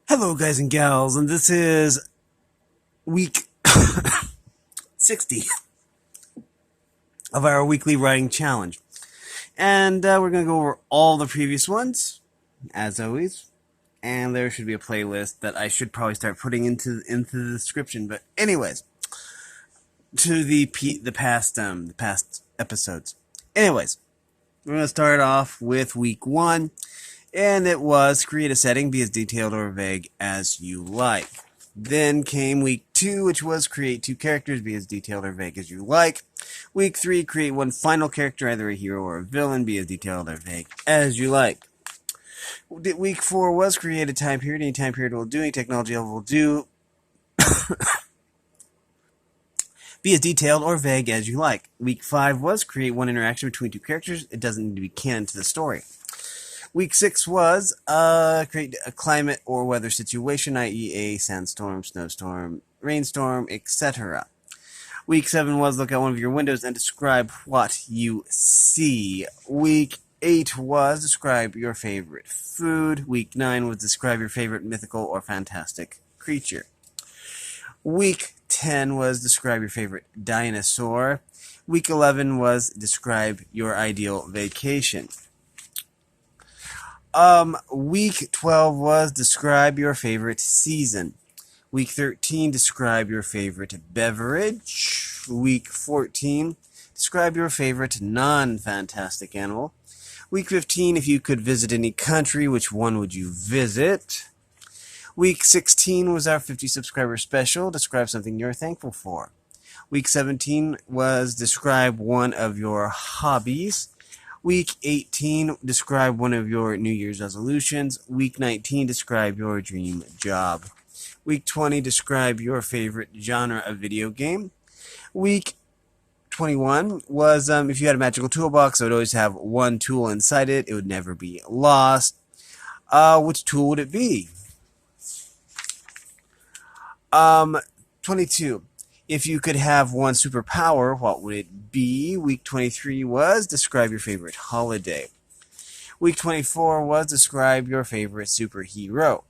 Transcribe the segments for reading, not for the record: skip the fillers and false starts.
Hello, guys and gals, and this is week 60 of our weekly writing challenge. And we're going to go over all the previous ones, as always. And there should be a playlist that I should probably start putting into the description. But anyways, to the past episodes. Anyways, we're going to start off with week 1. And it was create a setting, be as detailed or vague as you like. Then came week 2, which was create 2 characters, be as detailed or vague as you like. Week 3, create 1 final character, either a hero or a villain, be as detailed or vague as you like. Week 4 was create a time period, any time period will do, any technology level will do. Be as detailed or vague as you like. Week 5 was create 1 interaction between 2 characters, it doesn't need to be canon to the story. Week 6 was create a climate or weather situation, i.e. a sandstorm, snowstorm, rainstorm, etc. Week 7 was look out one of your windows and describe what you see. Week 8 was describe your favorite food. Week 9 was describe your favorite mythical or fantastic creature. Week 10 was describe your favorite dinosaur. Week 11 was describe your ideal vacation. Week 12 was describe your favorite season. Week 13, describe your favorite beverage. Week 14, describe your favorite non-fantastic animal. Week 15, if you could visit any country, which one would you visit? Week 16 was our 50 subscriber special, describe something you're thankful for. Week 17 was describe one of your hobbies. Week 18, describe one of your New Year's resolutions. Week 19, describe your dream job. Week 20, describe your favorite genre of video game. Week 21 was if you had a magical toolbox, it would always have one tool inside it. It would never be lost. Which tool would it be? 22. If you could have one superpower, what would it be? Week 23 was describe your favorite holiday. Week 24 was describe your favorite superhero.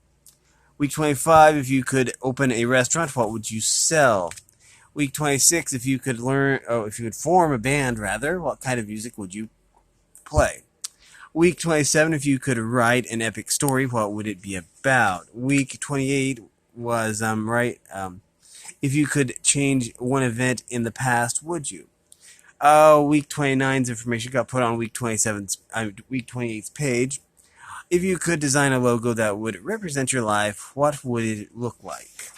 Week 25, if you could open a restaurant, what would you sell? Week 26, if you could form a band, what kind of music would you play? Week 27, if you could write an epic story, what would it be about? Week 28 was if you could change one event in the past, would you? Week 29's information got put on week 28's page. If you could design a logo that would represent your life, what would it look like?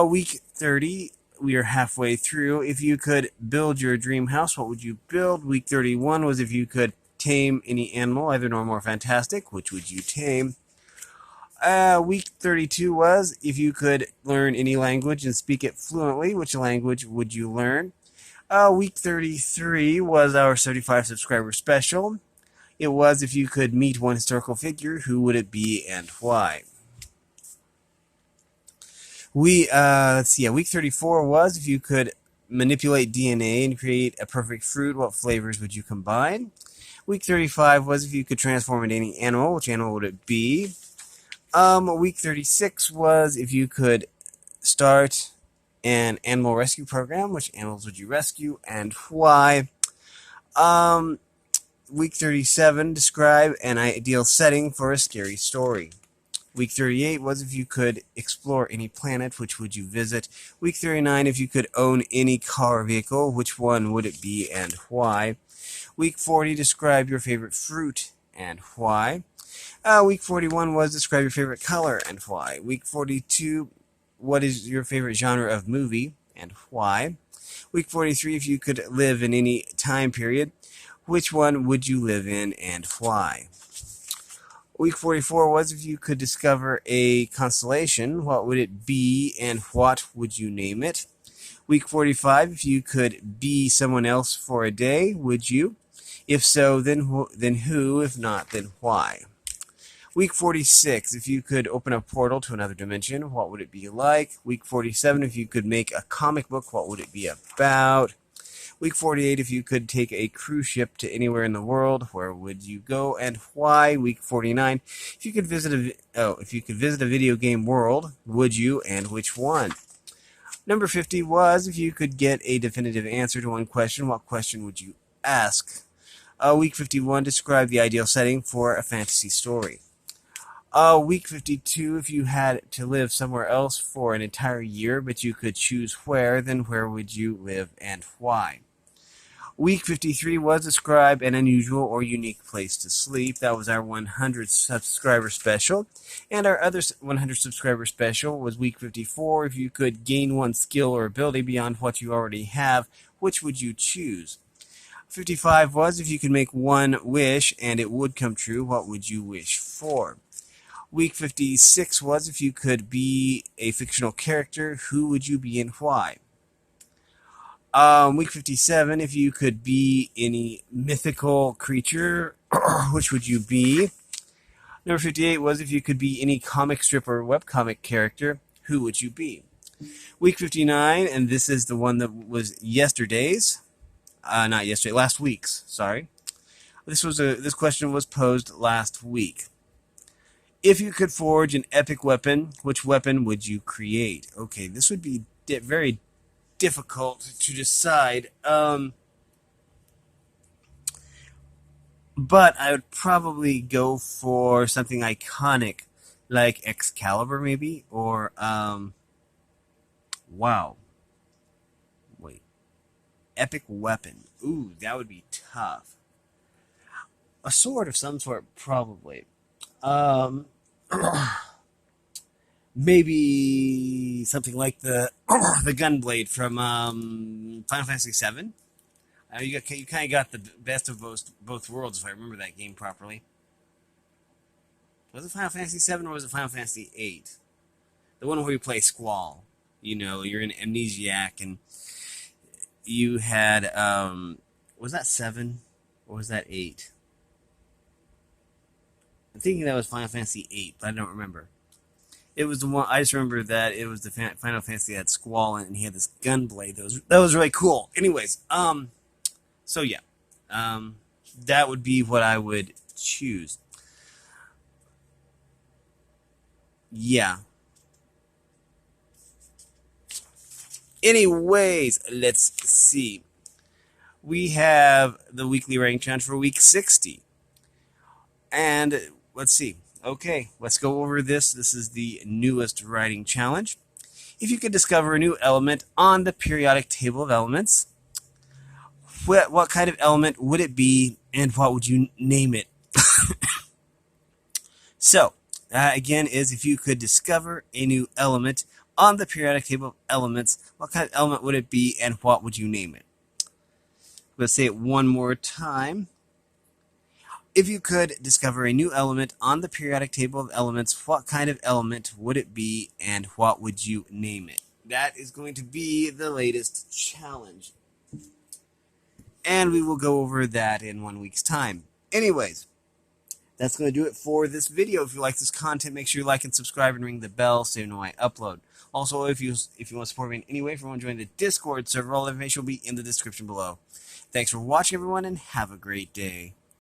Week 30, we are halfway through. If you could build your dream house, what would you build? Week 31 was if you could tame any animal, either normal or fantastic, which would you tame? Week 32 was if you could learn any language and speak it fluently, which language would you learn? Week 33 was our 75 subscriber special. It was if you could meet one historical figure, who would it be and why? Week 34 was if you could manipulate DNA and create a perfect fruit, what flavors would you combine? Week 35 was if you could transform into any animal, which animal would it be? Week 36 was if you could start an animal rescue program, which animals would you rescue and why? Week 37, describe an ideal setting for a scary story. Week 38 was if you could explore any planet, which would you visit? Week 39, if you could own any car or vehicle, which one would it be and why? Week 40, describe your favorite fruit and why? Week 41 was describe your favorite color and why. Week 42, what is your favorite genre of movie and why? Week 43, if you could live in any time period, which one would you live in and why? Week 44 was if you could discover a constellation, what would it be and what would you name it? Week 45, if you could be someone else for a day, would you? If so, then who? If not, then why? Week 46, if you could open a portal to another dimension, what would it be like? Week 47, if you could make a comic book, what would it be about? Week 48, if you could take a cruise ship to anywhere in the world, where would you go and why? Week 49, if you could visit a video game world, would you and which one? Number 50 was, if you could get a definitive answer to one question, what question would you ask? Week 51, describe the ideal setting for a fantasy story. Week 52, if you had to live somewhere else for an entire year, but you could choose where, then where would you live and why? Week 53 was, describe an unusual or unique place to sleep. That was our 100 subscriber special. And our other 100 subscriber special was week 54. If you could gain one skill or ability beyond what you already have, which would you choose? 55 was, if you could make one wish and it would come true, what would you wish for? Week 56 was, if you could be a fictional character, who would you be and why? Week 57, if you could be any mythical creature, which would you be? Number 58 was, if you could be any comic strip or webcomic character, who would you be? Week 59, and this is the one that was yesterday's. Not yesterday, last week's, sorry. This question was posed last week. If you could forge an epic weapon, which weapon would you create? Okay, this would be very difficult to decide. But I would probably go for something iconic, like Excalibur, maybe, or wow. Wait, epic weapon. Ooh, that would be tough. A sword of some sort, probably. Maybe something like the the gunblade from Final Fantasy VII. You kind of got the best of both worlds, if I remember that game properly. Was it Final Fantasy VII or was it Final Fantasy VIII? The one where you play Squall. You know, you're an amnesiac, and you had was that 7 or was that 8? I'm thinking that was Final Fantasy VIII, but I don't remember. It was the one. I just remember that it was the Final Fantasy that had Squall in it, and he had this gunblade. That was really cool. Anyways, so yeah, that would be what I would choose. Yeah. Anyways, let's see. We have the weekly writing challenge for week 60, and let's see. Okay, let's go over this. This is the newest writing challenge. If you could discover a new element on the periodic table of elements, what kind of element would it be, and what would you name it? So, again, is if you could discover a new element on the periodic table of elements, what kind of element would it be, and what would you name it? Let's say it one more time. If you could discover a new element on the periodic table of elements, what kind of element would it be, and what would you name it? That is going to be the latest challenge. And we will go over that in 1 week's time. Anyways, that's going to do it for this video. If you like this content, make sure you like and subscribe and ring the bell so you know I upload. Also, if you want to support me in any way, if you want to join the Discord server, all the information will be in the description below. Thanks for watching, everyone, and have a great day.